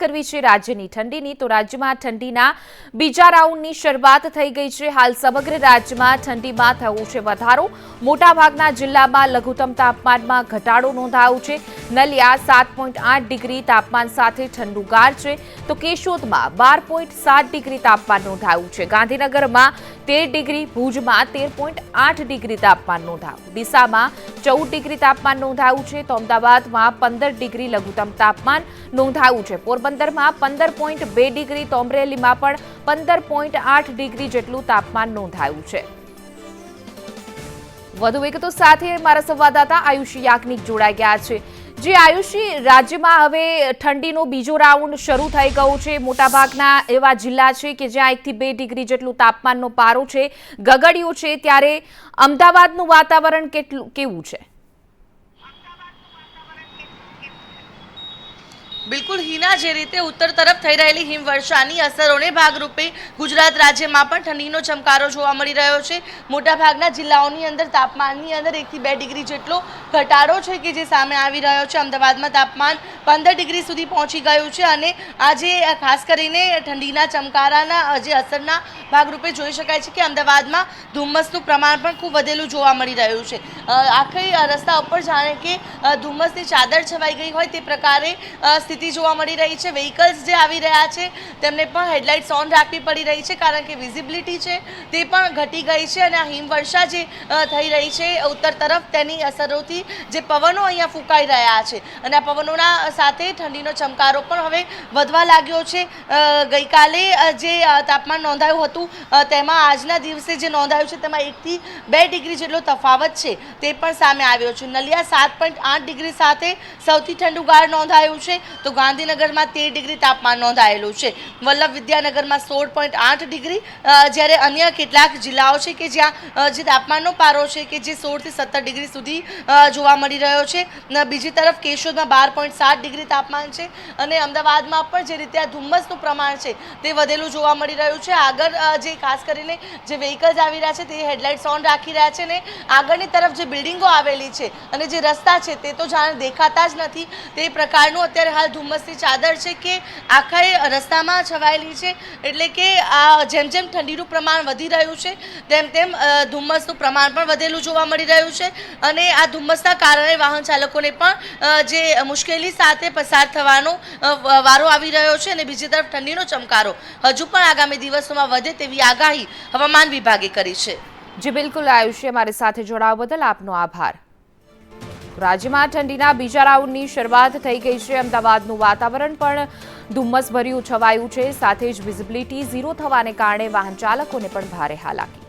કરવી છે રાજ્યની ઠંડીની તો રાજ્યમાં ઠંડીના બીજા રાઉન્ડની શરૂઆત થઈ ગઈ છે। હાલ સમગ્ર રાજ્યમાં ઠંડીમાં થયો છે વધારો। મોટાભાગના જિલ્લામાં લઘુત્તમ તાપમાનમાં ઘટાડો નોંધાયો છે। નલિયા 7.8 ડિગ્રી તાપમાન સાથે ઠંડુગાર છે તો કેશોદમાં 12.7 ડિગ્રી તાપમાન નોંધાયું છે। ગાંધીનગરમાં 13 ડિગ્રી, ભુજમાં 13.8 ડિગ્રી તાપમાન નોંધાયું। ડીસામાં 14 ડિગ્રી તાપમાન નોંધાયું છે તો અમદાવાદમાં 15 ડિગ્રી લઘુત્તમ તાપમાન નોંધાયું છે। પોરબંદરમાં 15.2 ડિગ્રી તો અમરેલીમાં પણ 15.8 ડિગ્રી જેટલું તાપમાન નોંધાયું છે। વધુ વિગતો સાથે મારા સંવાદદાતા આયુષી યાજ્ઞિક જોડાઈ ગયા છે। જે આયુષી, રાજ્યમાં હવે ઠંડીનો બીજો રાઉન્ડ શરૂ થઈ ગયો છે। મોટાભાગના એવા જિલ્લા છે કે જ્યાં 1 થી 2 ડિગ્રી જેટલું તાપમાનનો પારો છે, ગગડ્યો છે, ત્યારે અમદાવાદનું વાતાવરણ કેવું છે? બિલકુલ હિના, જે રીતે ઉત્તર તરફ થઈ રહેલી હિમવર્ષાની અસરોને ભાગરૂપે ગુજરાત રાજ્યમાં પણ ઠંડીનો ચમકારો જોવા મળી રહ્યો છે। મોટાભાગના જિલ્લાઓની અંદર તાપમાનની અંદર 1 થી 2 ડિગ્રી જેટલો ઘટાડો છે કે જે સામે આવી રહ્યો છે। અમદાવાદમાં તાપમાન 15 ડિગ્રી સુધી પહોંચી ગયું છે અને આજે ખાસ કરીને ઠંડીના ચમકારાના જે અસરના ભાગરૂપે જોઈ શકાય છે કે અમદાવાદમાં ધુમ્મસનું પ્રમાણ પણ ખૂબ વધેલું જોવા મળી રહ્યું છે। આખી રસ્તા ઉપર જાણે કે ધુમ્મસની ચાદર છવાઈ ગઈ હોય તે પ્રકારે સ્થિતિ જોવા મળી રહી છે। વ્હીકલ્સ જે આવી રહ્યા છે તેમને પણ હેડલાઇટ્સ ઓન રાખવી પડી રહી છે કારણ કે વિઝિબિલિટી છે તે પણ ઘટી ગઈ છે અને આ હિમવર્ષા જે થઈ રહી છે ઉત્તર તરફ તેની અસરોથી જે પવનો અહીંયા ફૂંકાઈ રહ્યા છે અને આ પવનોના સાથે ઠંડીનો ચમકારો પણ હવે વધવા લાગ્યો છે। ગઈકાલે જે તાપમાન નોંધાયું હતું તેમાં આજના દિવસે જે નોંધાયું છે તેમાં 1 થી 2 ડિગ્રી જેટલો તફાવત છે તે પણ સામે આવ્યો છે। નલિયા 7.8 ડિગ્રી સાથે સૌથી ઠંડુગાર નોંધાયું છે તો ગાંધીનગરમાં 13 ડિગ્રી તાપમાન નોંધાયેલું છે। વલ્લભ વિદ્યાનગરમાં 16.8 ડિગ્રી, જ્યારે અન્ય કેટલાક જિલ્લાઓ છે કે જ્યાં જે તાપમાનનો પારો છે કે જે 16 થી 17 ડિગ્રી સુધી જોવા મળી રહ્યો છે। બીજી તરફ કેશોદમાં 12.7 ડિગ્રી તાપમાન છે અને અમદાવાદમાં પણ જે રીતે આ ધુમ્મસનું પ્રમાણ છે તે વધેલું જોવા મળી રહ્યું છે। આગળ જે ખાસ કરીને જે વ્હીકલ્સ આવી રહ્યા છે તે હેડલાઇટ્સ ઓન રાખી રહ્યા છે ને આગળની તરફ જે બિલ્ડિંગો આવેલી છે અને જે રસ્તા છે તે તો જાણે દેખાતા જ નથી તે પ્રકારનું અત્યારે હાલ ધુમ્મસની ચાદર છે કે આખા રસ્તામાં છવાયેલી છે। એટલે કે આ જેમ જેમ ઠંડીનું પ્રમાણ વધી રહ્યું છે તેમ તેમ ધુમ્મસનું પ્રમાણ પણ વધેલું જોવા મળી રહ્યું છે અને આ ધુમ્મસના કારણે વાહન ચાલકોને પણ જે મુશ્કેલી સાથે પસાર થવાનો વારો આવી રહ્યો છે અને બીજી તરફ ઠંડીનો ચમકારો હજુ પણ આગામી દિવસોમાં વધે તેવી આગાહી હવામાન વિભાગે કરી છે। જી બિલકુલ આયુષી, અમારી સાથે જોડાવા બદલ આપનો આભાર। રાજ્યમાં ઠંડીના બીજા રાઉન્ડની શરૂઆત થઈ ગઈ છે। અમદાવાદનું વાતાવરણ પણ ધુમ્મસ ભર્યું છવાયું છે, સાથે જ વિઝિબિલિટી ઝીરો થવાને કારણે વાહન ચાલકોને પણ ભારે હાલાકી।